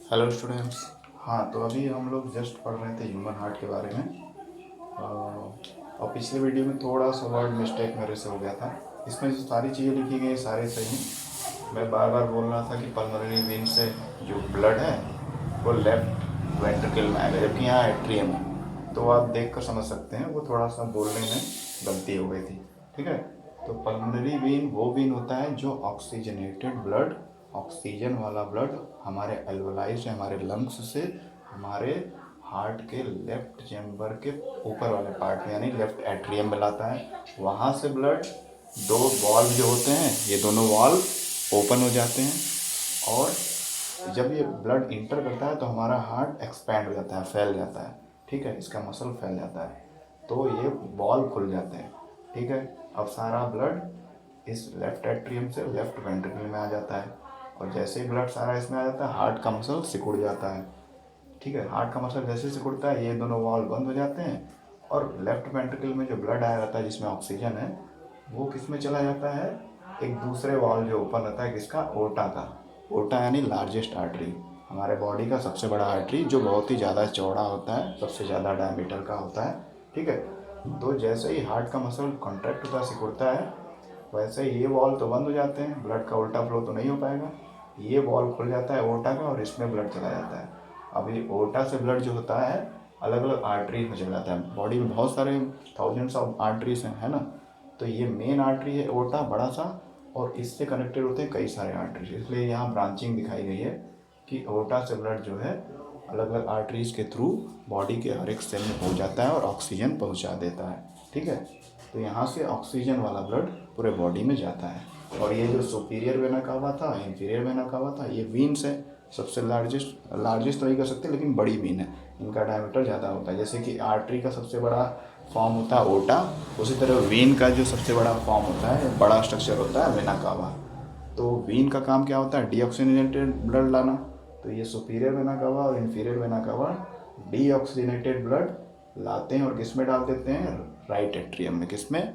Hello students. हाँ, तो अभी हम लोग जस्ट पढ़ रहे थे ह्यूमन हार्ट के बारे में। और पिछले वीडियो में थोड़ा सा वर्ड मिस्टेक मेरे से हो गया था। इसमें जो सारी चीज़ें लिखी गई सारे सही। मैं बार बार बोल रहा था कि पल्मोनरी वेन से जो ब्लड है वो लेफ्ट वेंट्रिकल में आएगा, जबकि यहाँ एट्रियम है। तो आप देख कर समझ सकते हैं, वो थोड़ा सा बोलने में गलती हो गई थी। ठीक है, तो पल्मोनरी वेन वो वेन होता है जो ऑक्सीजनेटेड ब्लड, ऑक्सीजन वाला ब्लड हमारे एल्वोलाई से, हमारे लंग्स से, हमारे हार्ट के लेफ्ट चैम्बर के ऊपर वाले पार्ट में यानी लेफ्ट एट्रियम में लाता है। वहाँ से ब्लड, दो वॉल्व जो होते हैं, ये दोनों वॉल्व ओपन हो जाते हैं और जब ये ब्लड इंटर करता है तो हमारा हार्ट एक्सपैंड हो जाता है, फैल जाता है। ठीक है, इसका मसल फैल जाता है तो ये वॉल्व खुल जाते हैं। ठीक है, अब सारा ब्लड इस लेफ्ट एट्रियम से लेफ्ट वेंट्रिकल में आ जाता है और जैसे ही ब्लड सारा इसमें आ जाता है हार्ट का मसल सिकुड़ जाता है। ठीक है, हार्ट का मसल जैसे सिकुड़ता है ये दोनों वॉल्व बंद हो जाते हैं और लेफ्ट वेंट्रिकल में जो ब्लड आया रहता है जिसमें ऑक्सीजन है वो किस में चला जाता है, एक दूसरे वॉल्व जो ओपन रहता है किसका, ओटा का। ओटा यानी लार्जेस्ट आर्टरी, हमारे बॉडी का सबसे बड़ा आर्टरी जो बहुत ही ज़्यादा चौड़ा होता है, सबसे ज़्यादा डायमीटर का होता है। ठीक है, तो जैसे ही हार्ट का मसल कॉन्ट्रैक्ट होता सिकुड़ता है वैसे ही ये वॉल्व तो बंद हो जाते हैं, ब्लड का उल्टा फ्लो तो नहीं हो पाएगा। ये वॉल्व खुल जाता है ओटा का और इसमें ब्लड चला जाता है। अब ये ओटा से ब्लड जो होता है अलग अलग आर्टरीज में चला जाता है। बॉडी में बहुत सारे थाउजेंड्स ऑफ आर्टरीज हैं, है ना। तो ये मेन आर्टरी है ओटा, बड़ा सा, और इससे कनेक्टेड होते हैं कई सारे आर्टरीज, इसलिए यहाँ ब्रांचिंग दिखाई गई है कि ओटा से ब्लड जो है अलग अलग आर्टरीज के थ्रू बॉडी के हर एक सेल में पहुँच जाता है और ऑक्सीजन पहुँचा देता है। ठीक है, तो यहाँ से ऑक्सीजन वाला ब्लड पूरे बॉडी में जाता है। और ये जो सुपीरियर वेना कावा था, इंफीरियर वेना कावा था, ये वीन्स है। सबसे लार्जेस्ट तो नहीं कर सकते लेकिन बड़ी वीन है, इनका डायमीटर ज़्यादा होता है। जैसे कि आर्टरी का सबसे बड़ा फॉर्म होता है ओटा, उसी तरह वीन का जो सबसे बड़ा फॉर्म होता है, बड़ा स्ट्रक्चर होता है, वेना कावा। तो वीन का काम क्या होता है, डीऑक्सीजनेटेड ब्लड लाना। तो ये सुपीरियर वेना कावा और inferior vena cava deoxygenated blood लाते हैं और किस में डाल देते हैं, राइट एट्रियम में। किस में,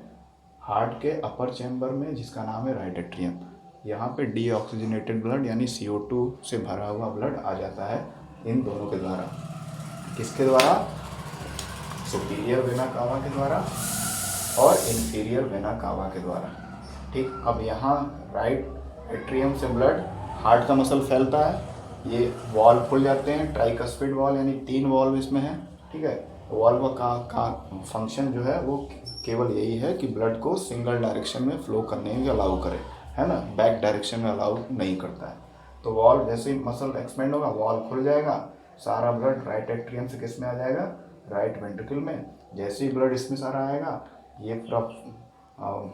हार्ट के अपर चैम्बर में जिसका नाम है राइट एट्रियम। यहाँ पे डीऑक्सीजनेटेड ब्लड यानी CO2 से भरा हुआ ब्लड आ जाता है इन दोनों के द्वारा। किसके द्वारा, सुपीरियर वेना कावा के द्वारा और इन्फीरियर वेना कावा के द्वारा। ठीक, अब यहाँ राइट एट्रियम से ब्लड, हार्ट का मसल फैलता है, ये वॉल्व खुल जाते हैं, ट्राइकस्पिड वॉल्व यानी 3 वॉल्व इसमें है। ठीक है, वॉल्व का फंक्शन जो है वो केवल यही है कि ब्लड को सिंगल डायरेक्शन में फ्लो करने में अलाउ करे, है ना, बैक डायरेक्शन में अलाउ नहीं करता है। तो वॉल्व जैसे ही मसल एक्सपेंड होगा वॉल्व खुल जाएगा, सारा ब्लड राइट एट्रियम से किस में आ जाएगा, राइट वेंट्रिकल में। जैसे ही ब्लड इसमें सारा आएगा ये पूरा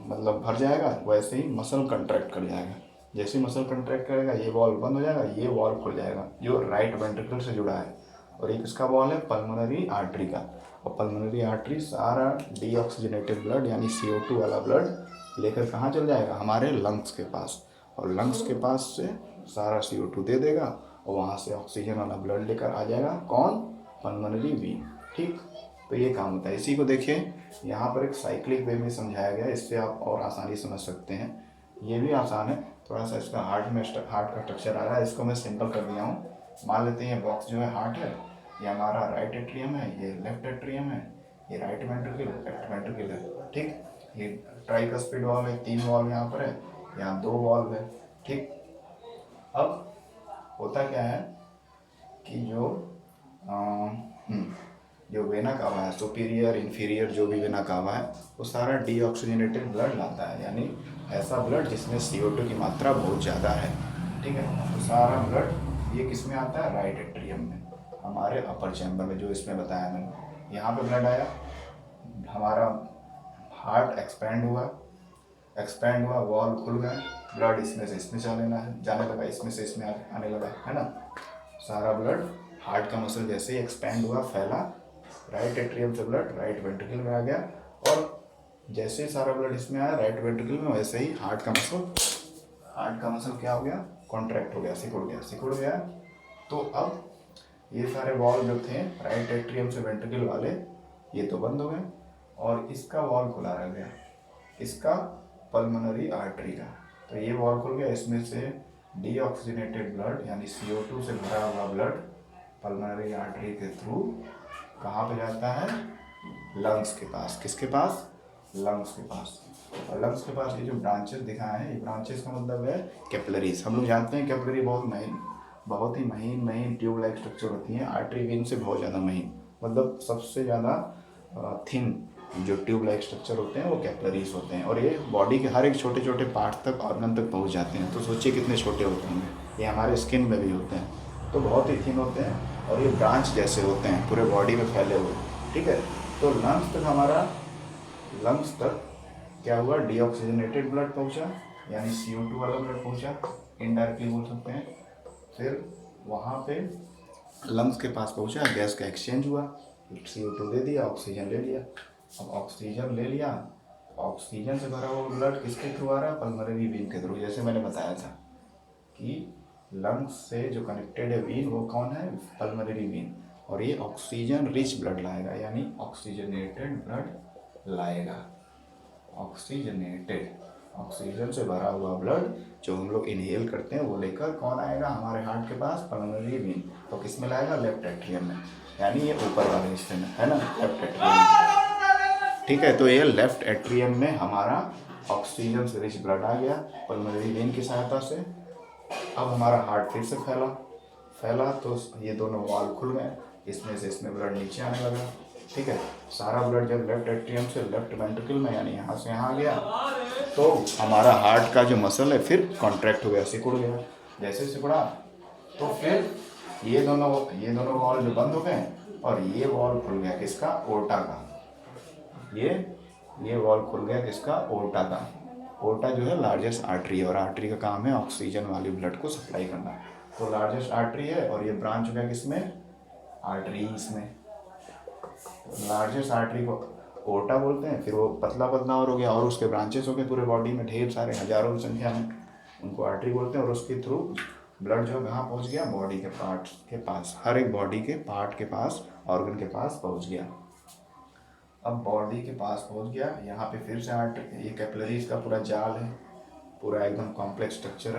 मतलब भर जाएगा, वैसे ही मसल कंट्रैक्ट कर जाएगा। जैसे ही मसल कंट्रैक्ट करेगा ये वॉल्व बंद हो जाएगा, ये वॉल्व खुल जाएगा जो राइट वेंट्रिकल से जुड़ा है। और एक इसका वॉल्व है पल्मोनरी आर्टरी का, और पल्मोनरी आर्टरी सारा डीऑक्सीजनेटेड ब्लड यानी CO2 वाला ब्लड लेकर कहाँ चल जाएगा, हमारे लंग्स के पास। और लंग्स के पास से सारा CO2 दे देगा और वहाँ से ऑक्सीजन वाला ब्लड लेकर आ जाएगा कौन, पल्मोनरी वेन। ठीक, तो ये काम होता है। इसी को देखिए यहाँ पर एक साइक्लिक वे में समझाया गया है, इससे आप और आसानी समझ सकते हैं। ये भी आसान है, थोड़ा सा इसका हार्ट का स्ट्रक्चर आ रहा है, इसको मैं सिंपल कर दिया हूँ। मान लेते हैं ये बॉक्स जो है हार्ट है, ये हमारा राइट एट्रियम है, ये लेफ्ट एट्रियम है, ये राइट वेंट्रिकल लेफ्ट वेंट्रिकल है। ठीक, ये ट्राइकस्पिड वॉल्व है, 3 वॉल्व यहाँ पर है, यहाँ 2 वॉल्व है। ठीक, अब होता क्या है कि जो वेना कावा है, सुपीरियर इन्फीरियर जो भी वेना कावा है, वो सारा डीऑक्सीजनेटेड ब्लड लाता है, यानी ऐसा ब्लड जिसमें CO2 की मात्रा बहुत ज़्यादा है। ठीक है, तो सारा ब्लड ये किस में आता है, राइट एट्रियम में, हमारे अपर चैम्बर में, जो इसमें बताया मैंने। यहाँ पे ब्लड आया, हमारा हार्ट एक्सपैंड हुआ, वॉल्व खुल गए, ब्लड इसमें से इसमें जाने लगा, इसमें से इसमें आने लगा, है ना। सारा ब्लड, हार्ट का मसल जैसे ही एक्सपैंड हुआ, फैला, राइट एट्रियम से ब्लड राइट वेंट्रिकल में आ गया, और जैसे ही सारा ब्लड इसमें आया राइट वेंट्रिकल में, वैसे ही हार्ट का मसल क्या हो गया, कॉन्ट्रैक्ट हो गया, सिकुड़ गया। तो अब ये सारे वॉल्व जो थे राइट एट्रियम से वेंट्रिकल वाले, ये तो बंद हो गए और इसका वॉल्व खुला रह गया, इसका पल्मोनरी आर्टरी का। तो ये वॉल्व खुल गया, इसमें से डीऑक्सीजनेटेड ब्लड यानी CO2 से भरा हुआ ब्लड पल्मोनरी आर्टरी के थ्रू कहाँ पे जाता है? लंग्स के पास। किसके पास? लंग्स के पास। और लंग्स के पास ये जो ब्रांचेस दिखाए हैं, ये ब्रांचेस का मतलब है कैपिलरीज। हम लोग जानते हैं कैपिलरी बहुत ही महीन ट्यूब लाइक स्ट्रक्चर होती हैं, आर्टरी वेन से बहुत ज़्यादा महीन, मतलब सबसे ज़्यादा थिन जो ट्यूब लाइक स्ट्रक्चर होते हैं वो कैपिलरीज होते हैं। और ये बॉडी के हर एक छोटे छोटे पार्ट तक, ऑर्गन तक पहुंच जाते हैं। तो सोचिए कितने छोटे होते होंगे। ये हमारे स्किन में भी होते हैं, तो बहुत ही थिन होते हैं और ये ब्रांच जैसे होते हैं पूरे बॉडी में फैले हुए। ठीक है, तो लंग्स तक क्या हुआ? डीऑक्सीजनेटेड ब्लड पहुंचा, यानी CO2 वाला ब्लड पहुंचा, इनडायरेक्टली बोल सकते हैं। फिर वहाँ पे लंग्स के पास पहुंचा, गैस का एक्सचेंज हुआ, CO2 दे दिया, ऑक्सीजन ले लिया। अब ऑक्सीजन ले लिया, ऑक्सीजन से भरा हुआ ब्लड किसके थ्रू आ रहा है? पल्मोनरी वेन के थ्रू। जैसे मैंने बताया था कि लंग्स से जो कनेक्टेड है वेन, वो कौन है? Pulmonary vein. और ये ऑक्सीजन रिच ब्लड लाएगा, यानी ऑक्सीजनेटेड ब्लड लाएगा। ऑक्सीजन से भरा हुआ ब्लड जो हम लोग इनहेल करते हैं वो लेकर कौन आएगा हमारे हार्ट के पास? Pulmonary vein. तो किस में लाएगा? लेफ्ट एट्रियम में, यानी ये ऊपर वाले हिस्से में है ना, लेफ्ट एट्रियम में। ठीक है, तो ये लेफ्ट एट्रियम में हमारा ऑक्सीजन से रिच ब्लड आ गया पल्मोनरी वेन की सहायता से। अब हमारा हार्ट फिर से फैला तो ये दोनों वॉल्व खुल गए, इसमें से इसमें ब्लड नीचे आने लगा। ठीक है, सारा ब्लड जब लेफ्ट एट्रियम से लेफ्ट वेंट्रिकल में, यानी यहाँ से यहाँ आ गया, तो हमारा हार्ट का जो मसल है फिर कॉन्ट्रैक्ट हो गया, सिकुड़ गया। जैसे सिकुड़ा तो फिर ये दोनों वॉल्व जो बंद हो गए और ये वॉल्व खुल गया किसका? ओर्टा का। ये वॉल्व खुल गया किसका? ओर्टा का। ओर्टा जो है लार्जेस्ट आर्टरी है, और आर्टरी का काम है ऑक्सीजन वाली ब्लड को सप्लाई करना। तो लार्जेस्ट आर्टरी है और ये ब्रांच हो गया किसमें? आर्टरीज में। लार्जेस्ट आर्टरी को ओर्टा बोलते हैं, फिर वो पतला और हो गया, और उसके ब्रांचेस हो गए पूरे बॉडी में, ढेर सारे, हजारों की संख्या में, उनको आर्टरी बोलते हैं। और उसके थ्रू ब्लड जो कहाँ पहुँच गया? बॉडी के पार्ट के पास, हर एक बॉडी के पार्ट के पास, ऑर्गन के पास पहुँच गया। अब बॉडी के पास पहुँच गया, यहाँ पे फिर से आर्टरी, ये कैपिलरीज का पूरा जाल है, पूरा एकदम कॉम्प्लेक्स स्ट्रक्चर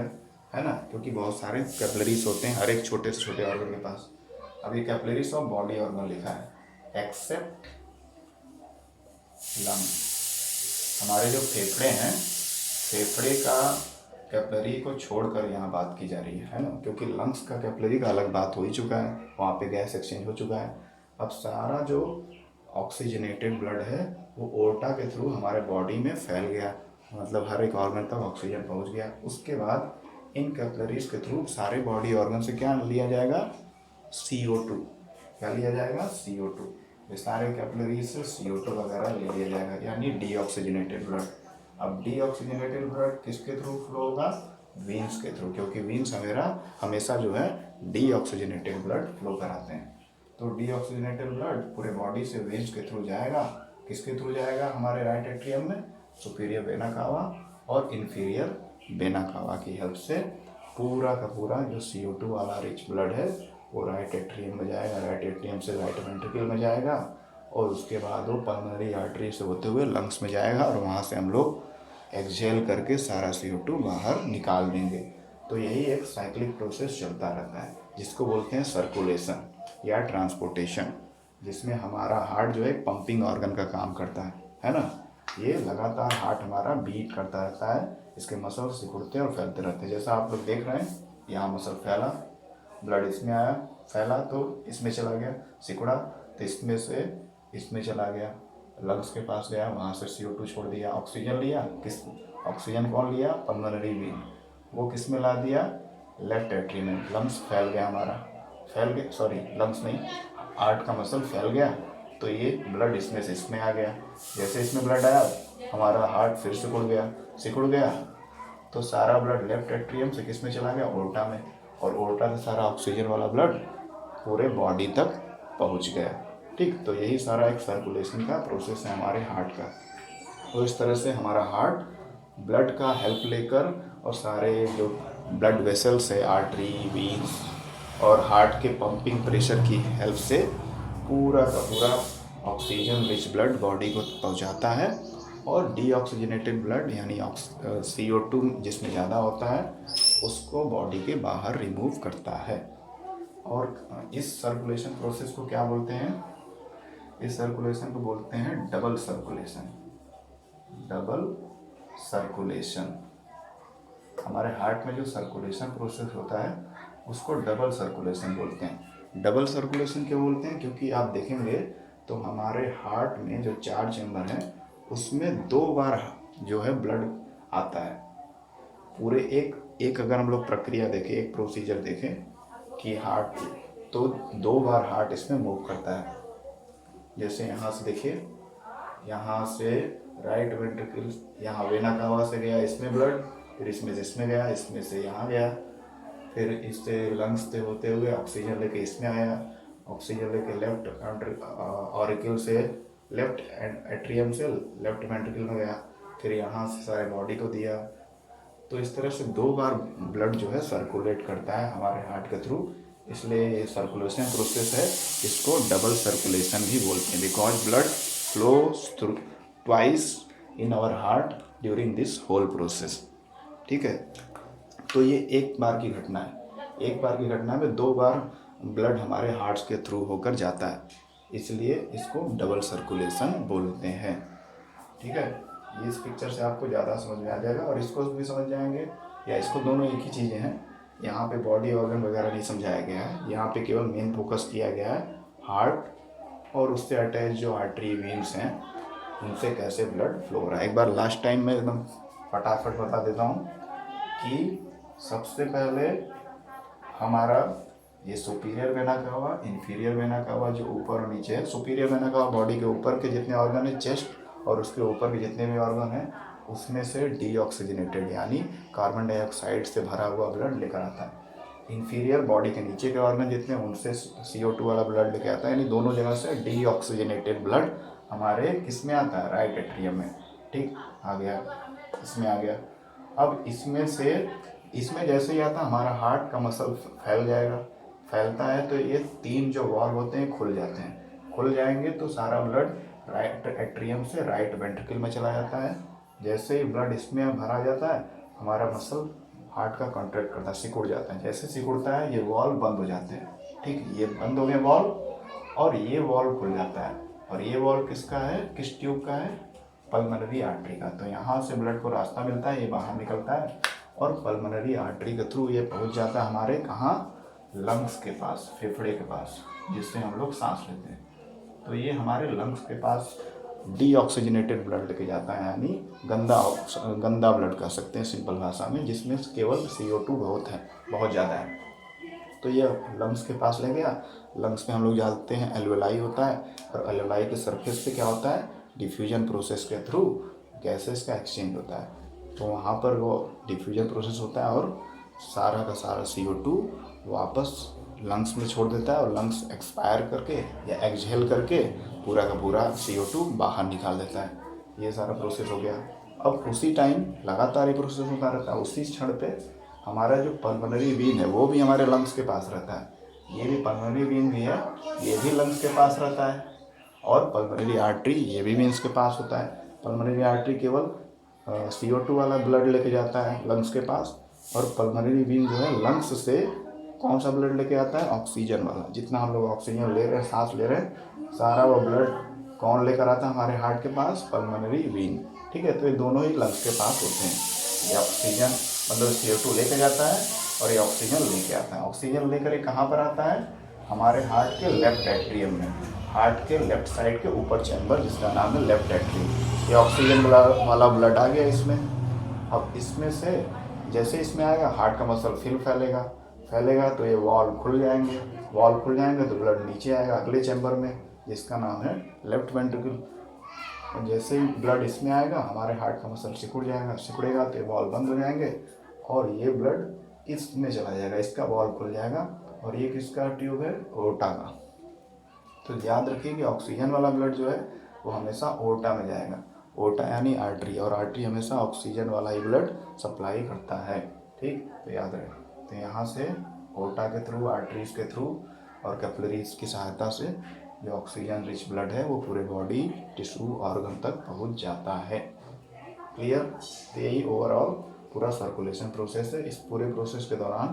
है ना, क्योंकि बहुत सारे कैपिलरीज होते हैं हर एक छोटे से छोटे ऑर्गन के पास। अब ये कैपिलरीज ऑफ बॉडी ऑर्गन लिखा है, एक्सेप्ट लंग। हमारे जो फेफड़े हैं, फेफड़े का कैपिलरी को छोड़कर यहाँ बात की जा रही है ना, क्योंकि लंग्स का कैपिलरी का अलग बात हो ही चुका है, वहाँ पे गैस एक्सचेंज हो चुका है। अब सारा जो ऑक्सीजनेटेड ब्लड है वो ओर्टा के थ्रू हमारे बॉडी में फैल गया, मतलब हर एक ऑर्गन तक ऑक्सीजन पहुँच गया। उसके बाद इन कैपिलरीज के थ्रू सारे बॉडी ऑर्गन से क्या लिया जाएगा? CO2। क्या लिया जाएगा? CO2। ये सारे कैपिलरीज से CO2 वगैरह ले लिया जाएगा, यानी डीऑक्सीजनेटेड ब्लड। अब डीऑक्सीजनेटेड ब्लड किसके थ्रू फ्लो होगा? वेन्स के थ्रू, क्योंकि वेन्स हमेशा जो है डीऑक्सीजनेटेड ब्लड फ्लो कराते हैं। तो डीऑक्सीजनेटेड ब्लड पूरे बॉडी से वेन्स के थ्रू जाएगा। किसके थ्रू जाएगा? हमारे राइट एट्रियम में सुपीरियर वेना कावा और इन्फीरियर वेना कावा की हेल्प से पूरा का पूरा जो CO2 वाला रिच ब्लड है वो राइट एट्रियम में जाएगा, राइट एट्रियम से राइट वेंट्रिकल में जाएगा, और उसके बाद वो पल्मोनरी आर्टरी से होते हुए लंग्स में जाएगा, और वहाँ से हम लोग एक्सहेल करके सारा CO2 बाहर निकाल देंगे। तो यही एक साइक्लिक प्रोसेस चलता रहता है, जिसको बोलते हैं सर्कुलेशन या ट्रांसपोर्टेशन, जिसमें हमारा हार्ट जो है पंपिंग ऑर्गन का काम करता है ना। ये लगातार हार्ट हमारा बीट करता रहता है, इसके मसल सिकुड़ते और फैलते रहते हैं। जैसा आप लोग देख रहे हैं, यहाँ मसल फैला, ब्लड इसमें आया, फैला तो इसमें चला गया, सिकुड़ा तो इसमें से इसमें चला गया, लंग्स के पास गया, वहाँ से CO2 छोड़ दिया, ऑक्सीजन लिया, ऑक्सीजन कौन लिया? Pulmonary vein. वो किस में ला दिया? लेफ्ट एट्रियम में। लंग्स फैल गया हमारा, लंग्स नहीं, हार्ट का मसल फैल गया, तो ये ब्लड इसमें से इसमें आ गया। जैसे इसमें ब्लड आया, हमारा हार्ट फिर सिकुड़ गया, तो सारा ब्लड लेफ्ट एट्रियम से किस में चला गया? ओर्टा में, और ओर्टा से सारा ऑक्सीजन वाला ब्लड पूरे बॉडी तक पहुंच गया। ठीक, तो यही सारा एक सर्कुलेशन का प्रोसेस है हमारे हार्ट का। तो इस तरह से हमारा हार्ट ब्लड का हेल्प लेकर, और सारे जो ब्लड वेसल्स है, आर्टरी, वेन्स और हार्ट के पंपिंग प्रेशर की हेल्प से पूरा का पूरा ऑक्सीजन रिच ब्लड बॉडी को पहुंचाता है, और डीऑक्सीजनेटेड ब्लड यानी CO2 जिसमें ज़्यादा होता है उसको बॉडी के बाहर रिमूव करता है। और इस सर्कुलेशन प्रोसेस को क्या बोलते हैं? इस सर्कुलेशन को बोलते हैं डबल सर्कुलेशन। डबल सर्कुलेशन, हमारे हार्ट में जो सर्कुलेशन प्रोसेस होता है उसको डबल सर्कुलेशन बोलते हैं। डबल सर्कुलेशन क्यों बोलते हैं? क्योंकि आप देखेंगे तो हमारे हार्ट में जो 4 चैम्बर हैं उसमें 2 बार जो है ब्लड आता है। पूरे एक अगर हम लोग प्रक्रिया देखें, एक प्रोसीजर देखें कि हार्ट, तो 2 बार हार्ट इसमें मूव करता है। जैसे यहाँ से देखिए, यहाँ से राइट वेंट्रिकल, यहाँ वेना कावा से गया इसमें ब्लड, फिर इसमें से इसमें गया, इसमें से यहाँ गया, फिर इससे लंग्स से होते हुए ऑक्सीजन लेके इसमें आया, ऑक्सीजन लेके लेफ्ट ऑरिकल से लेफ्ट एट्रियम से लेफ्ट वेंट्रिकल में गया, फिर यहाँ से सारे बॉडी को दिया। तो इस तरह से 2 बार ब्लड जो है सर्कुलेट करता है हमारे हार्ट के थ्रू, इसलिए ये सर्कुलेशन प्रोसेस है, इसको डबल सर्कुलेशन भी बोलते हैं। Because blood flows through twice in our heart during this whole process. ठीक है, तो ये एक बार की घटना है। एक बार की घटना में 2 बार ब्लड हमारे हार्ट्स के थ्रू होकर जाता है, इसलिए इसको डबल सर्कुलेशन बोलते हैं। ठीक है, ये इस पिक्चर से आपको ज़्यादा समझ में आ जाएगा, और इसको भी समझ जाएंगे, या इसको दोनों एक ही चीज़ें हैं। यहाँ पे बॉडी ऑर्गन वगैरह नहीं समझाया गया है, यहाँ पे केवल मेन फोकस किया गया है हार्ट और उससे अटैच जो आर्टरी वेन्स हैं उनसे कैसे ब्लड फ्लो हो रहा है। एक बार लास्ट टाइम मैं एकदम फटाफट बता देता हूँ कि सबसे पहले हमारा ये सुपीरियर वेना कावा, इन्फीरियर वेना कावा जो ऊपर और नीचे है। सुपीरियर वेना कावा बॉडी के ऊपर के जितने ऑर्गन है, चेस्ट और उसके ऊपर के जितने भी ऑर्गन हैं उसमें से डीऑक्सीजनेटेड यानी कार्बन डाइऑक्साइड से भरा हुआ ब्लड लेकर आता है। इन्फीरियर बॉडी के नीचे के ऑर्गन जितने उनसे CO2 वाला ब्लड लेकर आता है, यानी दोनों जगह से डीऑक्सीजनेटेड ब्लड हमारे किस में आता है? राइट एट्रियम में। ठीक, आ गया, इसमें आ गया। अब इसमें जैसे ही आता हमारा हार्ट का मसल फैल जाएगा, फैलता है तो ये 3 जो वॉल्व होते हैं खुल जाते हैं। खुल जाएंगे तो सारा ब्लड राइट एट्रियम से राइट वेंट्रिकल में चला जाता है। जैसे ही ब्लड इसमें भरा जाता है हमारा मसल हार्ट का कॉन्ट्रैक्ट करता है, सिकुड़ जाता है। जैसे सिकुड़ता है ये वॉल्व बंद हो जाते हैं। ठीक, ये बंद हो गए वॉल्व, और ये वॉल्व खुल जाता है। और ये वॉल्व किसका है? किस ट्यूब का है? पल्मोनरी आर्टरी का। तो यहाँ से ब्लड को रास्ता मिलता है, ये बाहर निकलता है और पल्मोनरी आर्टरी के थ्रू ये पहुँच जाता है हमारे कहाँ? लंग्स के पास, फेफड़े के पास, जिससे हम लोग सांस लेते हैं। तो ये हमारे लंग्स के पास डीऑक्सीजनेटेड ब्लड लेके जाता है, यानी गंदा ब्लड कह सकते हैं सिंपल भाषा में, जिसमें केवल CO2 बहुत ज़्यादा है। तो ये लंग्स के पास ले गया। लंग्स में हम लोग जानते हैं एल्वेलाई होता है, और एल्वेलाई के सरफेस पे क्या होता है? डिफ्यूजन प्रोसेस के थ्रू गैसेस का एक्सचेंज होता है। तो वहाँ पर वो डिफ्यूजन प्रोसेस होता है और सारा का सारा CO2 वापस लंग्स में छोड़ देता है, और लंग्स एक्सपायर करके या एक्सहेल करके पूरा का पूरा CO2 बाहर निकाल देता है। ये सारा प्रोसेस हो गया। अब उसी टाइम लगातार ये प्रोसेस होता रहता है। उसी क्षण पे हमारा जो पल्मोनरी वेन है वो भी हमारे लंग्स के पास रहता है। ये भी पल्मोनरी वेन भी है, ये भी लंग्स के पास रहता है। और पल्मोनरी आर्टरी ये भी वेन्स के पास होता है। पल्मोनरी आर्टरी केवल CO2 वाला ब्लड लेके जाता है लंग्स के पास, और पल्मोनरी वेन जो है लंग्स से कौन सा ब्लड लेके आता है? ऑक्सीजन वाला। जितना हम लोग ऑक्सीजन ले रहे हैं, सांस ले रहे हैं, सारा वो ब्लड कौन लेकर आता है हमारे हार्ट के पास? Pulmonary vein. ठीक है, तो ये दोनों ही लंग्स के पास होते हैं। ये ऑक्सीजन मतलब CO2 लेके जाता है और ये ऑक्सीजन लेके आता है। ऑक्सीजन लेकर ये कहाँ पर आता है? हमारे हार्ट के लेफ्ट एट्रियम में, हार्ट के लेफ्ट साइड के ऊपर चैम्बर जिसका नाम है लेफ्ट एट्रियम। ये ऑक्सीजन वाला ब्लड आ गया इसमें। अब इसमें से जैसे इसमें आएगा हार्ट का मसल फिर फैलेगा तो ये वॉल्व खुल जाएंगे तो ब्लड नीचे आएगा अगले चैम्बर में जिसका नाम है लेफ्ट वेंट्रिकल। और जैसे ही ब्लड इसमें आएगा हमारे हार्ट का मसल सिकुड़ेगा तो ये वॉल्व बंद हो जाएंगे और ये ब्लड इसमें चला जाएगा, इसका वॉल्व खुल जाएगा। और ये किसका ट्यूब है? ओर्टा का। तो याद रखिए कि ऑक्सीजन वाला ब्लड जो है वो हमेशा ओर्टा में जाएगा। ओर्टा यानी आर्टरी, और आर्टरी हमेशा ऑक्सीजन वाला ही ब्लड सप्लाई करता है। ठीक, तो याद रहे। तो यहाँ से ओर्टा के थ्रू, आर्टरीज के थ्रू और कैपिलरीज की सहायता से जो ऑक्सीजन रिच ब्लड है वो पूरे बॉडी टिश्यू ऑर्गन तक पहुँच जाता है। क्लियर? तो यही ओवरऑल पूरा सर्कुलेशन प्रोसेस है। इस पूरे प्रोसेस के दौरान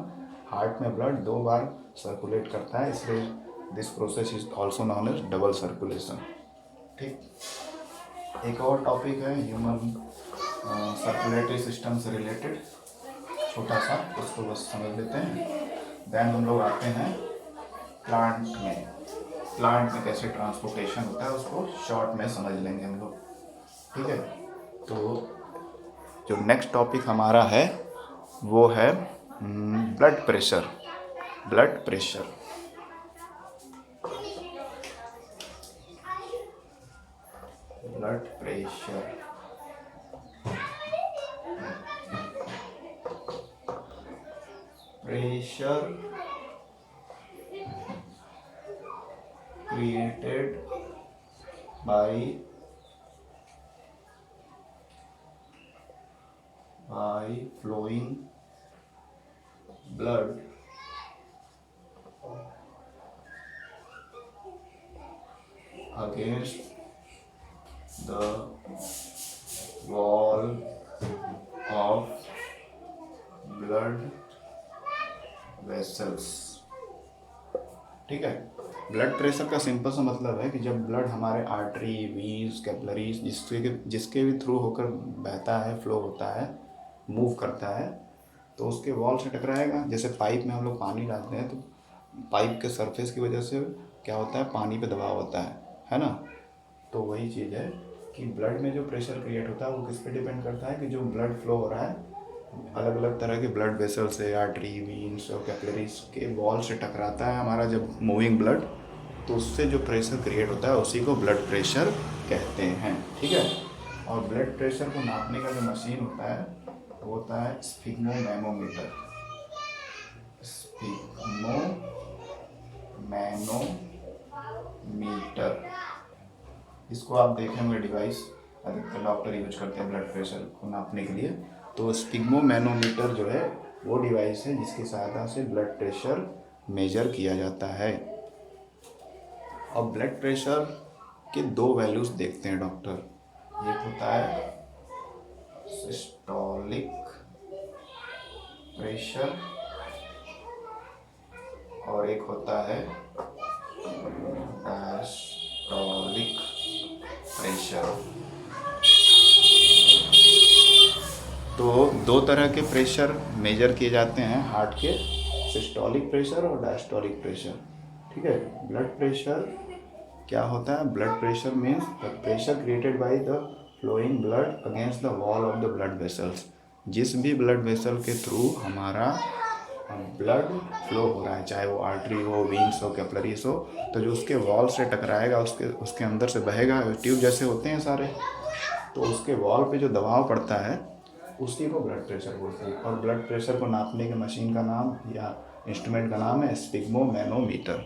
हार्ट में ब्लड 2 बार सर्कुलेट करता है, इसलिए this process is also known as double circulation. ठीक, एक और टॉपिक है ह्यूमन सर्कुलेटरी सिस्टम से रिलेटेड, छोटा सा, उसको बस समझ लेते हैं। देन हम लोग आते हैं प्लांट में। प्लांट में कैसे ट्रांसपोर्टेशन होता है उसको शॉर्ट में समझ लेंगे हम लोग। ठीक है, तो जो नेक्स्ट टॉपिक हमारा है वो है blood pressure. Blood pressure, blood pressure, pressure created by flowing blood against the wall of blood vessels। ठीक है, ब्लड प्रेशर का सिंपल सा मतलब है कि जब ब्लड हमारे आर्टरी, वीन्स, कैपिलरीज जिसके भी थ्रू होकर बहता है, फ्लो होता है, मूव करता है, तो उसके वॉल से टकराएगा। जैसे पाइप में हम लोग पानी डालते हैं तो पाइप के सरफेस की वजह से क्या होता है, पानी पे दबाव होता है ना। तो वही चीज़ है कि ब्लड में जो प्रेशर क्रिएट होता है वो किस पे डिपेंड करता है कि जो ब्लड फ्लो हो रहा है अलग अलग तरह के ब्लड वेसल से, आर्टरी, वीन्स और कैपिलरीज के वॉल से टकराता है हमारा जब मूविंग ब्लड, तो उससे जो प्रेशर क्रिएट होता है उसी को ब्लड प्रेशर कहते हैं। ठीक है, और ब्लड प्रेशर को नापने का जो मशीन होता है वो होता है स्फिग्मोमैनोमीटर। स्फिग्मोमैनोमीटर, इसको आप देखेंगे डिवाइस अधिकतर डॉक्टर यूज करते हैं ब्लड प्रेशर को नापने के लिए। तो स्फिग्मोमैनोमीटर जो है वो डिवाइस है जिसकी सहायता से ब्लड प्रेशर मेजर किया जाता है। और ब्लड प्रेशर के 2 वैल्यूज देखते हैं डॉक्टर। एक होता है सिस्टोलिक प्रेशर और एक होता है डायस्टोलिक प्रेशर। तो 2 तरह के प्रेशर मेजर किए जाते हैं हार्ट के, सिस्टोलिक प्रेशर और डायस्टोलिक प्रेशर। ठीक है, ब्लड प्रेशर क्या होता है? Blood pressure means the pressure created by the flowing blood against the wall of the blood vessels. जिस भी ब्लड वेसल के थ्रू हमारा ब्लड फ्लो हो रहा है, चाहे वो आर्टरी हो, वीन्स हो, कैपिलरीज हो, तो जो उसके वॉल से टकराएगा, उसके अंदर से बहेगा, ट्यूब जैसे होते हैं सारे, तो उसके वॉल पे जो दबाव पड़ता है उसी को ब्लड प्रेशर बोलते हैं। और ब्लड प्रेशर को नापने की मशीन का नाम या इंस्ट्रूमेंट का नाम है स्फिग्मोमैनोमीटर।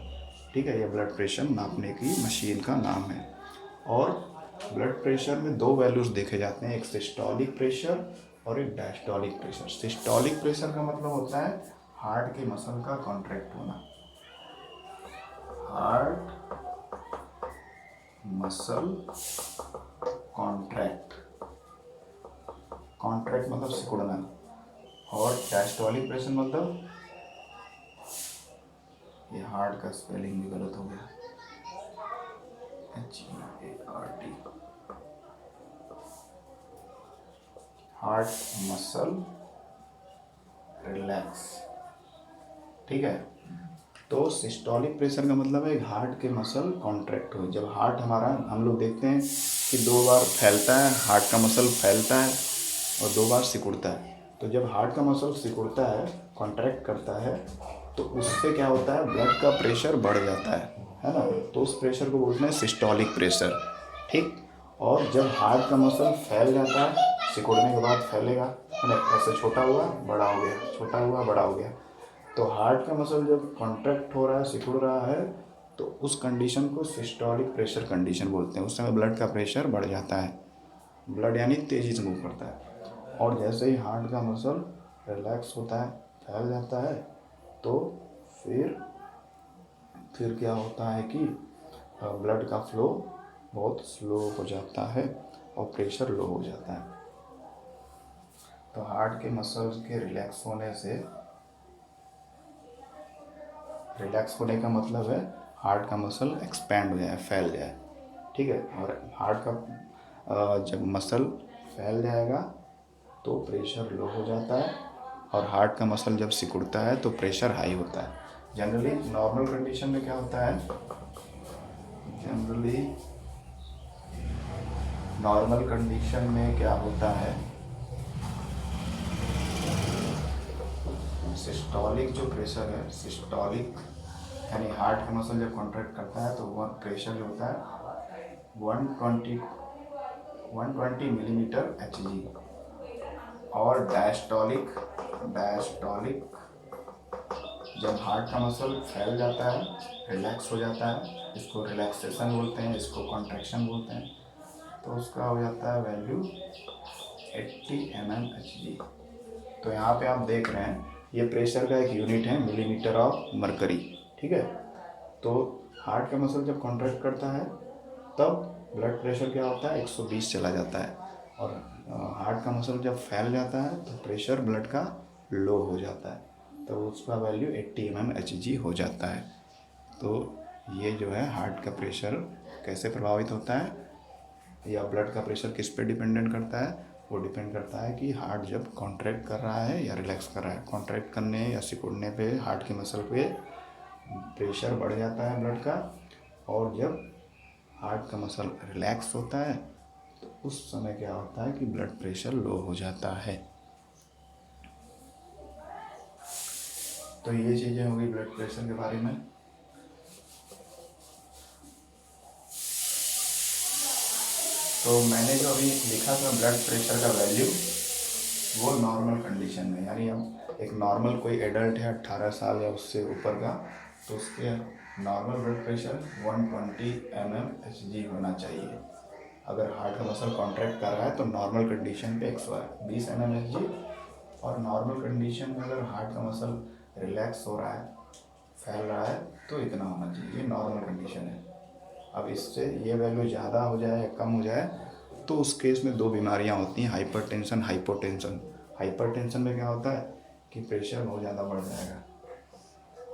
ठीक है, ये ब्लड प्रेशर नापने की मशीन का नाम है। और ब्लड प्रेशर में 2 वैल्यूज देखे जाते हैं, एक सिस्टोलिक प्रेशर और एक डायस्टोलिक प्रेशर। सिस्टोलिक प्रेशर का मतलब होता है हार्ट के मसल का कॉन्ट्रैक्ट होना। हार्ट मसल कॉन्ट्रैक्ट, कॉन्ट्रैक्ट मतलब सिकुड़ना। और डायस्टोलिक प्रेशर मतलब, ये हार्ट का स्पेलिंग भी गलत हो गया, HART, हार्ट मसल रिलैक्स। ठीक है, तो सिस्टोलिक प्रेशर का मतलब है हार्ट के मसल कॉन्ट्रैक्ट हो। जब हार्ट हमारा, हम लोग देखते हैं कि 2 बार फैलता है, हार्ट का मसल फैलता है और 2 बार सिकुड़ता है। तो जब हार्ट का मसल सिकुड़ता है, कॉन्ट्रैक्ट करता है, तो उससे क्या होता है, ब्लड का प्रेशर बढ़ जाता है ना। तो उस प्रेशर को बोलते हैं सिस्टोलिक प्रेशर। ठीक, और जब हार्ट का मसल फैल जाता है, सिकुड़ने के बाद फैलेगा, है ना, ऐसे छोटा हुआ बड़ा हो गया, छोटा हुआ बड़ा हो गया। तो हार्ट का मसल जब कॉन्ट्रैक्ट हो रहा है, सिकुड़ रहा है, तो उस कंडीशन को सिस्टोलिक प्रेशर कंडीशन बोलते हैं। उस समय ब्लड का प्रेशर बढ़ जाता है, ब्लड यानी तेज़ी से मूव करता है। और जैसे ही हार्ट का मसल रिलैक्स होता है, फैल जाता है, तो फिर क्या होता है कि ब्लड का फ्लो बहुत स्लो हो जाता है और प्रेशर लो हो जाता है। तो हार्ट के मसल्स के रिलैक्स होने का मतलब है हार्ट का मसल एक्सपैंड हो जाए, फैल जाए, ठीक है। और हार्ट का जब मसल फैल जाएगा तो प्रेशर लो हो जाता है, और हार्ट का मसल जब सिकुड़ता है तो प्रेशर हाई होता है। जनरली नॉर्मल कंडीशन में क्या होता है, नॉर्मल कंडीशन में क्या होता है, सिस्टोलिक जो प्रेशर है, सिस्टोलिक यानी हार्ट का मसल जब कॉन्ट्रैक्ट करता है तो वह प्रेशर जो होता है 120 मिलीमीटर HG। और डायस्टोलिक जब हार्ट का मसल फैल जाता है, रिलैक्स हो जाता है, इसको रिलैक्सेशन बोलते हैं, इसको कॉन्ट्रैक्शन बोलते हैं, तो उसका हो जाता है वैल्यू 80 mmHg। तो यहाँ पे आप देख रहे हैं ये प्रेशर का एक यूनिट है मिलीमीटर ऑफ मरकरी, ठीक है। तो हार्ट का मसल जब कॉन्ट्रैक्ट करता है तब ब्लड प्रेशर क्या होता है 120 चला जाता है, और हार्ट का मसल जब फैल जाता है तो प्रेशर ब्लड का लो हो जाता है, तो उसका वैल्यू 80 mmHg हो जाता है। तो ये जो है हार्ट का प्रेशर कैसे प्रभावित होता है, या ब्लड का प्रेशर किस पे डिपेंडेंट करता है, वो डिपेंड करता है कि हार्ट जब कॉन्ट्रैक्ट कर रहा है या रिलैक्स कर रहा है। कॉन्ट्रैक्ट करने या सिकुड़ने पे हार्ट के मसल पे प्रेशर बढ़ जाता है ब्लड का, और जब हार्ट का मसल रिलैक्स होता है तो उस समय क्या होता है कि ब्लड प्रेशर लो हो जाता है। तो ये चीज़ें होंगी ब्लड प्रेशर के बारे में। तो मैंने जो अभी लिखा था ब्लड प्रेशर का वैल्यू, वो नॉर्मल कंडीशन में, यानी अब एक नॉर्मल कोई एडल्ट है 18 साल या उससे ऊपर का, तो उसके नॉर्मल ब्लड प्रेशर 120 mmHg होना चाहिए। अगर हार्ट का मसल कॉन्ट्रैक्ट कर रहा है तो नॉर्मल कंडीशन पे 120 mmHg, और नॉर्मल कंडीशन में अगर हार्ट का मसल रिलैक्स हो रहा है, फैल रहा है, तो इतना होना चाहिए, नॉर्मल कंडीशन है। अब इससे ये वैल्यू ज़्यादा हो जाए या कम हो जाए तो उस केस में दो बीमारियां होती हैं, हाइपरटेंशन, हाइपोटेंशन। हाइपरटेंशन में क्या होता है कि प्रेशर बहुत ज़्यादा बढ़ जाएगा,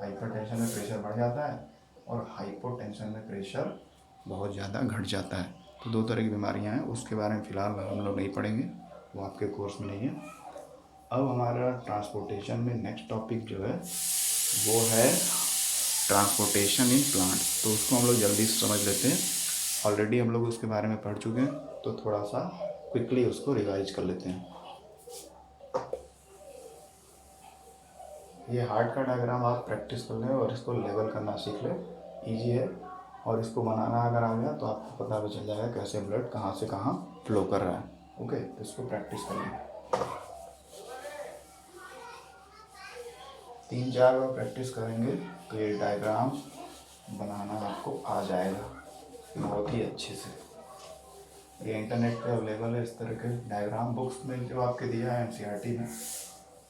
हाइपरटेंशन में प्रेशर बढ़ जाता है, और हाइपोटेंशन में प्रेशर बहुत ज़्यादा घट जाता है। तो दो तरह की बीमारियां हैं, उसके बारे में फ़िलहाल हम लोग नहीं पढ़ेंगे, वो आपके कोर्स में नहीं है। अब हमारा ट्रांसपोर्टेशन में नेक्स्ट टॉपिक जो है वो है ट्रांसपोर्टेशन इन प्लांट्स। तो उसको हम लोग जल्दी से समझ लेते हैं, ऑलरेडी हम लोग उसके बारे में पढ़ चुके हैं, तो थोड़ा सा क्विकली उसको रिवाइज कर लेते हैं। ये हार्ट का डायग्राम आप प्रैक्टिस कर लें और इसको लेवल करना सीख लें, ईजी है, और इसको बनाना अगर आ गया तो आपको पता भी चल जाएगा कैसे ब्लड कहाँ से कहाँ फ्लो कर रहा है। ओके, तो इसको प्रैक्टिस कर लें, 3-4 बार प्रैक्टिस करेंगे तो ये डायग्राम बनाना आपको आ जाएगा बहुत ही अच्छे से। ये इंटरनेट पे अवेलेबल है, इस तरह के डायग्राम बुक्स में जो आपके दिया है NCERT में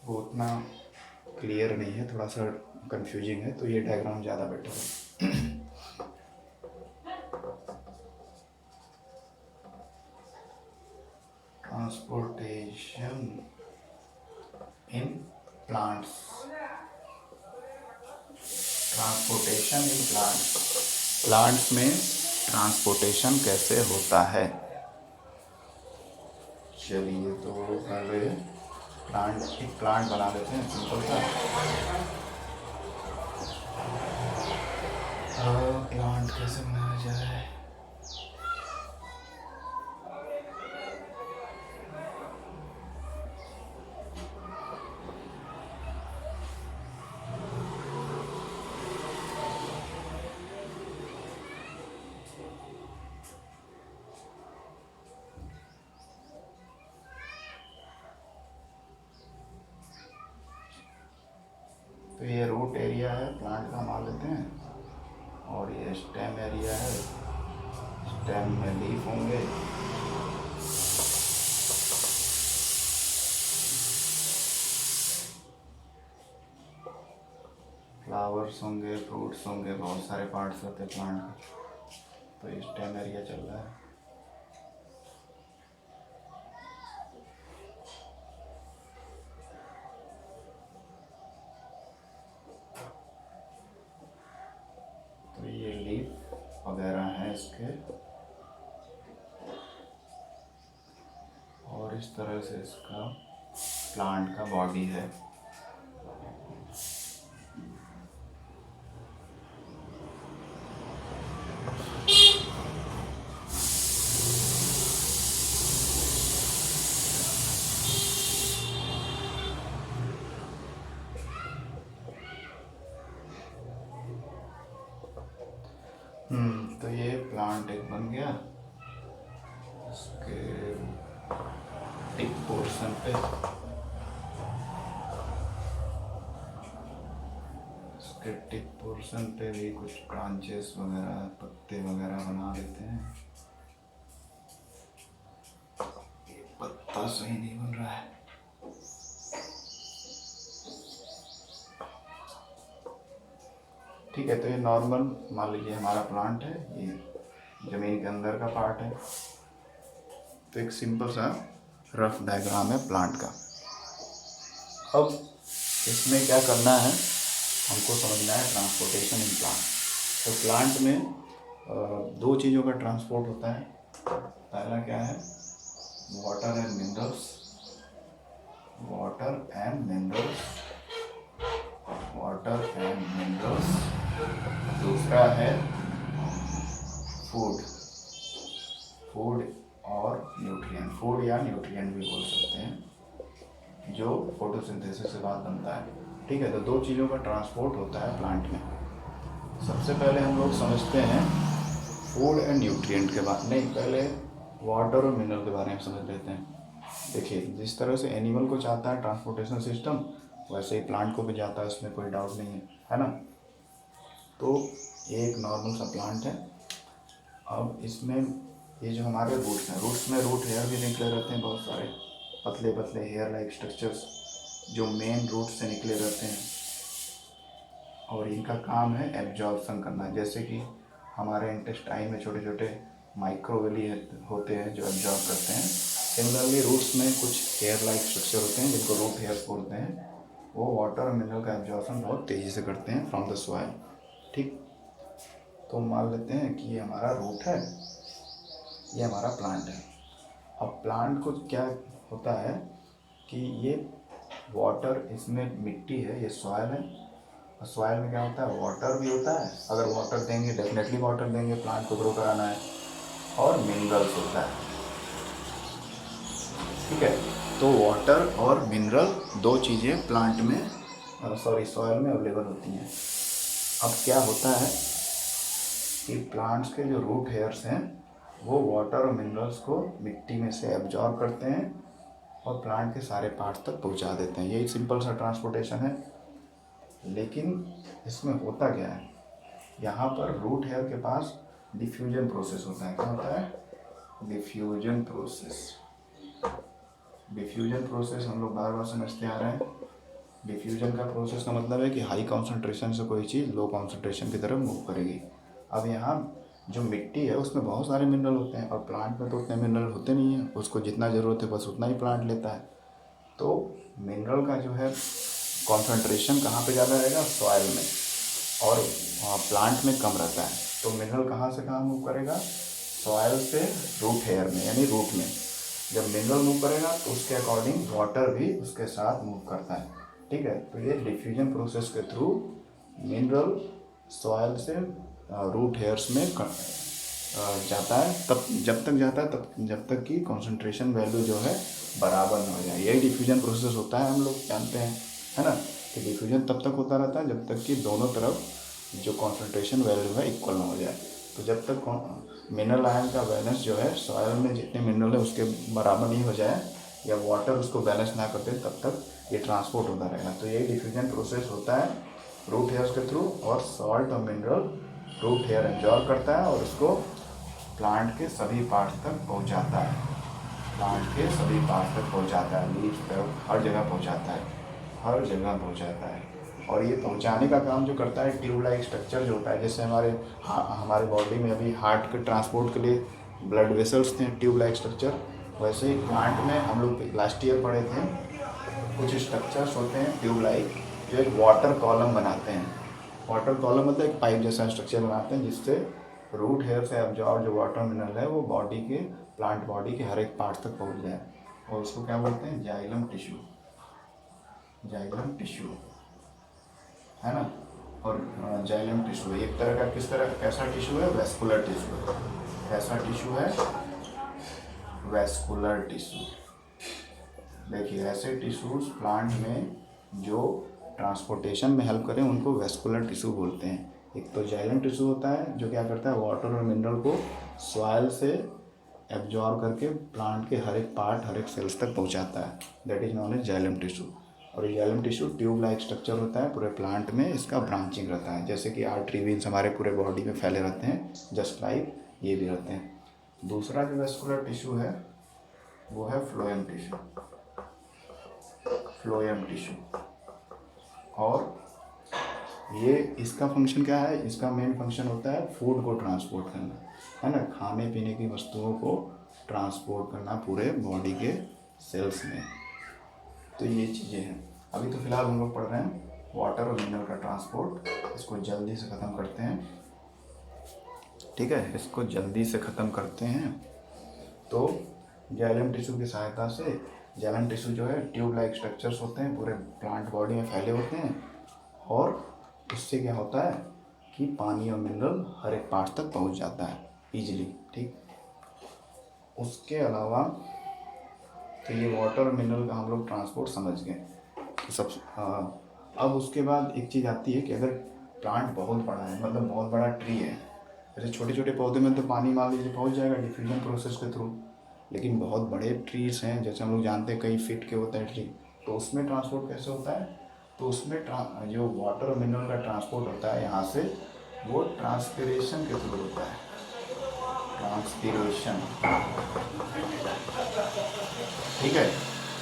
वो उतना क्लियर नहीं है, थोड़ा सा कंफ्यूजिंग है, तो ये डायग्राम ज़्यादा बेटर है। Transportation in plants, transportation in plants में ट्रांसपोर्टेशन कैसे होता है। चलिए, तो पहले एक प्लांट बना लेते हैं सिंपल सा। प्लांट कैसे बनाया जाए, तो ये रूट एरिया है प्लांट का, मान लेते हैं, और ये स्टेम एरिया है, स्टेम में लीफ होंगे, फ्लावर्स होंगे, फ्रूट्स होंगे, बहुत सारे पार्ट्स होते हैं प्लांट के। तो ये स्टेम एरिया चल रहा है। वगैरह हैं इसके, और इस तरह से इसका प्लांट का बॉडी है। तो ये प्लांट एक बन गया। इसके टिप पोर्शन पे भी कुछ ब्रांचेस वगैरह, पत्ते वगैरह बना लेते हैं। ये पत्ता सही नहीं बन रहा है। ठीक है, तो ये नॉर्मल मान लीजिए हमारा प्लांट है, ये ज़मीन के अंदर का पार्ट है। तो एक सिंपल सा रफ डायग्राम है प्लांट का। अब इसमें क्या करना है, हमको समझना है ट्रांसपोर्टेशन इन प्लांट। तो प्लांट में दो चीज़ों का ट्रांसपोर्ट होता है। पहला क्या है, water and minerals, water and minerals. दूसरा है फूड और न्यूट्रिएंट, फूड या न्यूट्रिएंट भी बोल सकते हैं, जो फोटोसिंथेसिस से बाद बनता है। ठीक है, तो दो चीज़ों का ट्रांसपोर्ट होता है प्लांट में। सबसे पहले हम लोग समझते हैं फूड एंड न्यूट्रिएंट के बारे में, नहीं पहले वाटर और मिनरल के बारे में समझ लेते हैं। देखिए, जिस तरह से एनिमल को चाहता है ट्रांसपोर्टेशन सिस्टम, वैसे ही प्लांट को भी जाता है, इसमें कोई डाउट नहीं है ना। तो ये एक नॉर्मल सा प्लांट है। अब इसमें ये जो हमारे रूट्स हैं, रूट्स में रूट हेयर भी निकले रहते हैं, बहुत सारे पतले पतले हेयर लाइक स्ट्रक्चर्स जो मेन रूट से निकले रहते हैं, और इनका काम है एब्जॉर्प्शन करना। जैसे कि हमारे इंटेस्टाइन में छोटे छोटे माइक्रोवेली होते हैं जो एब्जॉर्ब करते हैं, सिमिलरली रूट्स में कुछ हेयर लाइक स्ट्रक्चर होते हैं जिनको रूट हेयर्स बोलते हैं। वो वाटर और मिनरल का एब्जॉर्प्शन बहुत तेज़ी से करते हैं फ्रॉम द सॉइल। ठीक, तो मान लेते हैं कि ये हमारा रूट है, ये हमारा प्लांट है। अब प्लांट को क्या होता है कि ये वाटर, इसमें मिट्टी है, ये सॉइल है, और सॉइल में क्या होता है, वाटर भी होता है। अगर वाटर देंगे, डेफिनेटली वाटर देंगे, प्लांट को ग्रो कराना है, और मिनरल्स होता है। ठीक है, तो वाटर और मिनरल दो चीज़ें प्लांट में सॉइल में अवेलेबल होती हैं। अब क्या होता है कि प्लांट्स के जो रूट हेयर्स हैं वो वाटर और मिनरल्स को मिट्टी में से एब्जॉर्ब करते हैं और प्लांट के सारे पार्ट्स तक पहुंचा देते हैं। यही सिंपल सा ट्रांसपोर्टेशन है। लेकिन इसमें होता क्या है, यहाँ पर रूट हेयर के पास डिफ्यूजन प्रोसेस होता है। क्या होता है, डिफ्यूजन प्रोसेस हम लोग बार बार समझते आ रहे हैं। डिफ्यूजन का प्रोसेस का मतलब है कि हाई कॉन्सेंट्रेशन से कोई चीज़ लो कॉन्सेंट्रेशन की तरफ मूव करेगी। अब यहाँ जो मिट्टी है उसमें बहुत सारे मिनरल होते हैं, और प्लांट में तो उतने मिनरल होते नहीं हैं, उसको जितना ज़रूरत है बस उतना ही प्लांट लेता है। तो मिनरल का जो है कॉन्सेंट्रेशन कहाँ पे ज़्यादा रहेगा, सॉइल में, और प्लांट में कम रहता है। तो मिनरल कहाँ से कहाँ मूव करेगा, सॉइल से रूट हेयर में, यानी रूट में। जब मिनरल मूव करेगा तो उसके अकॉर्डिंग वाटर भी उसके साथ मूव करता है। ठीक है, तो ये डिफ्यूजन प्रोसेस के थ्रू मिनरल सॉइल से रूट हेयर्स में जाता है, तब जब तक जाता है जब तक कि कंसंट्रेशन वैल्यू जो है बराबर न हो जाए। यही डिफ्यूजन प्रोसेस होता है, हम लोग जानते हैं, है ना, कि डिफ्यूजन तब तक होता रहता है जब तक कि दोनों तरफ जो कंसंट्रेशन वैल्यू है इक्वल ना हो जाए। तो जब तक मिनरल आयन का बैलेंस जो है सॉइल में जितने मिनरल है उसके बराबर नहीं हो जाए, या वाटर उसको बैलेंस ना करते, तब तक ये ट्रांसपोर्ट होता रहेगा। तो यही डिफ्यूजन प्रोसेस होता है रूट हेयर्स के थ्रू, और सॉल्ट और मिनरल रूट हेयर एब्जॉर्ब करता है और उसको प्लांट के सभी पार्ट्स तक पहुंचाता है। लीफ पे हर जगह पहुंचाता है। और ये पहुंचाने का काम जो करता है ट्यूब लाइक स्ट्रक्चर जो होता है, जैसे हमारे बॉडी में अभी हार्ट के ट्रांसपोर्ट के लिए ब्लड वेसल्स थे, ट्यूब लाइक स्ट्रक्चर, वैसे ही प्लांट में हम लोग लास्ट ईयर पढ़े थे, कुछ स्ट्रक्चर्स होते हैं ट्यूब लाइक जो एक वाटर कॉलम बनाते हैं। वाटर कॉलम मतलब एक पाइप जैसा स्ट्रक्चर बनाते हैं जिससे रूट हेयर से एब्जॉर्ब जो वाटर मिनरल है वो बॉडी के, प्लांट बॉडी के हर एक पार्ट तक पहुंच जाए, और उसको क्या बोलते हैं, जाइलम टिश्यू, जाइलम टिश्यू, है ना। और जाइलम टिश्यू एक तरह का, किस तरह का, कैसा टिश्यू है, वेस्कुलर टिश्यू, कैसा टिश्यू है, वेस्कुलर टिश्यू। देखिए ऐसे टिश्यूज प्लांट में जो ट्रांसपोर्टेशन में हेल्प करें उनको वेस्कुलर टिश्यू बोलते हैं। एक तो जाइलम टिश्यू होता है जो क्या करता है, वाटर और मिनरल को सॉइल से एब्जॉर्ब करके प्लांट के हर एक पार्ट, हर एक सेल्स तक पहुंचाता है, that is known as xylem tissue. और ये xylem tissue tube like structure होता है, पूरे प्लांट में इसका ब्रांचिंग रहता है, जैसे कि आर्टरी वेन्स हमारे पूरे बॉडी में फैले रहते हैं, जस्ट लाइक ये भी रहते हैं। दूसरा जो वेस्कुलर टिश्यू है वो है फ्लोएम टिश्यू, फ्लोएम टिश्यू। और ये इसका फंक्शन क्या है, इसका मेन फंक्शन होता है फूड को ट्रांसपोर्ट करना, है ना, खाने पीने की वस्तुओं को ट्रांसपोर्ट करना पूरे बॉडी के सेल्स में। तो ये चीज़ें हैं। अभी तो फिलहाल हम लोग पढ़ रहे हैं वाटर और मिनरल का ट्रांसपोर्ट, इसको जल्दी से ख़त्म करते हैं, ठीक है, इसको जल्दी से ख़त्म करते हैं। तो जाइलम टिश्यू की सहायता से, जाइलम टिश्यू जो है ट्यूब लाइक स्ट्रक्चर्स होते हैं, पूरे प्लांट बॉडी में फैले होते हैं, और इससे क्या होता है कि पानी और मिनरल हर एक पार्ट तक पहुंच जाता है ईजिली, ठीक। उसके अलावा तो ये वाटर और मिनरल का हम लोग ट्रांसपोर्ट समझ गए। तो सब अब उसके बाद एक चीज़ आती है कि अगर प्लांट बहुत बड़ा है, मतलब बहुत बड़ा ट्री है, जैसे छोटे छोटे पौधे में तो पानी मान लीजिए पहुंच जाएगा डिफ्यूजन प्रोसेस के थ्रू, लेकिन बहुत बड़े ट्रीज हैं, जैसे हम लोग जानते हैं कई फीट के होते हैं ट्री, तो उसमें ट्रांसपोर्ट कैसे होता है, तो उसमें जो वाटर और मिनरल का ट्रांसपोर्ट होता है यहाँ से, वो ट्रांसपिरेशन के थ्रू होता है, ट्रांसपिरेशन, ठीक है।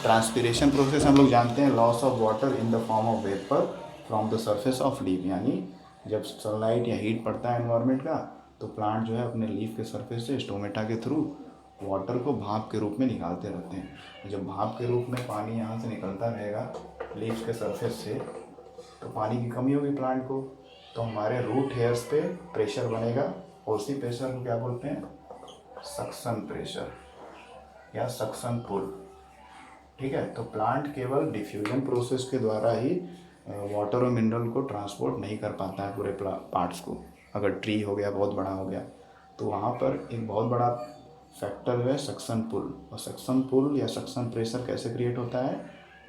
ट्रांसपिरेशन प्रोसेस हम लोग जानते हैं, loss of water in the form of vapour from the surface of leaf, यानी जब सनलाइट या हीट पड़ता है एनवायरनमेंट का, तो प्लांट जो है अपने लीफ के सरफेस से स्टोमेटा के थ्रू वाटर को भाप के रूप में निकालते रहते हैं। जब भाप के रूप में पानी यहाँ से निकलता रहेगा लीव्स के सरफेस से, तो पानी की कमी होगी प्लांट को, तो हमारे रूट हेयर्स पे प्रेशर बनेगा, और उसी प्रेशर को क्या बोलते हैं, सक्शन प्रेशर या सक्शन पुल, ठीक है। तो प्लांट केवल डिफ्यूजन प्रोसेस के द्वारा ही वाटर और मिनरल को ट्रांसपोर्ट नहीं कर पाता है पूरे पार्ट्स को। अगर ट्री हो गया, बहुत बड़ा हो गया, तो वहाँ पर एक बहुत बड़ा फैक्टर है सक्शन पुल। और सक्शन पुल या सक्शन प्रेशर कैसे क्रिएट होता है,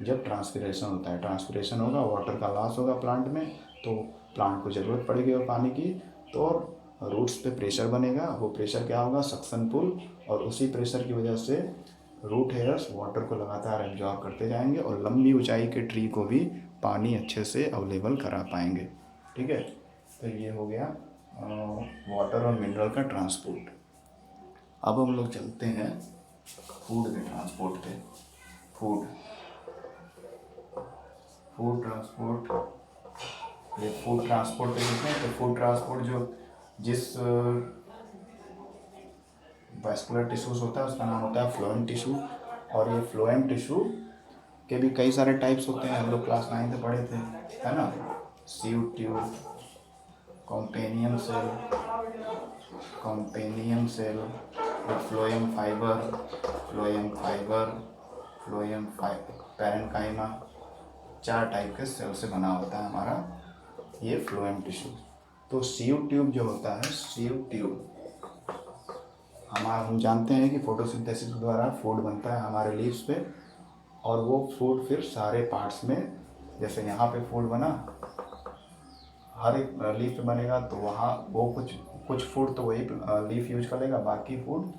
जब ट्रांसपिरेशन होता है, ट्रांसपिरेशन होगा, वाटर का लॉस होगा प्लांट में, तो प्लांट को ज़रूरत पड़ेगी और पानी की, तो रूट्स पे प्रेशर बनेगा, वो प्रेशर क्या होगा, सक्शन पुल, और उसी प्रेशर की वजह से रूट हेयर्स वाटर को लगातार एब्जॉर्ब करते जाएंगे और लंबी ऊंचाई के ट्री को भी पानी अच्छे से अवेलेबल करा पाएंगे, ठीक है। तो ये हो गया वाटर और मिनरल का ट्रांसपोर्ट। अब हम लोग चलते हैं फूड के ट्रांसपोर्ट पे। फूड ट्रांसपोर्ट, ये फूड ट्रांसपोर्ट पे देखते हैं। तो फूड ट्रांसपोर्ट जो जिस वैस्कुलर टिश्यूज होता है उसका नाम होता है फ्लोएम टिश्यू। और ये फ्लोएम टिश्यू के भी कई सारे टाइप्स होते हैं, हम लोग क्लास 9 में पढ़े थे, है ना। Sieve tube, companion cell, phloem fibre, parenchyma, 4 type के सेल से बना होता है हमारा ये फ्लोएम टिश्यू। तो सीव ट्यूब जो होता है, सीव ट्यूब हम जानते हैं कि फोटोसिंथेसिस द्वारा फूड बनता है हमारे लीव्स पे, और वो फूड फिर सारे पार्ट्स में, जैसे यहाँ पे फूड बना, हर एक लीफ पे बनेगा, तो वहाँ वो कुछ फूड तो वही लीफ यूज कर लेगा, बाकी फूड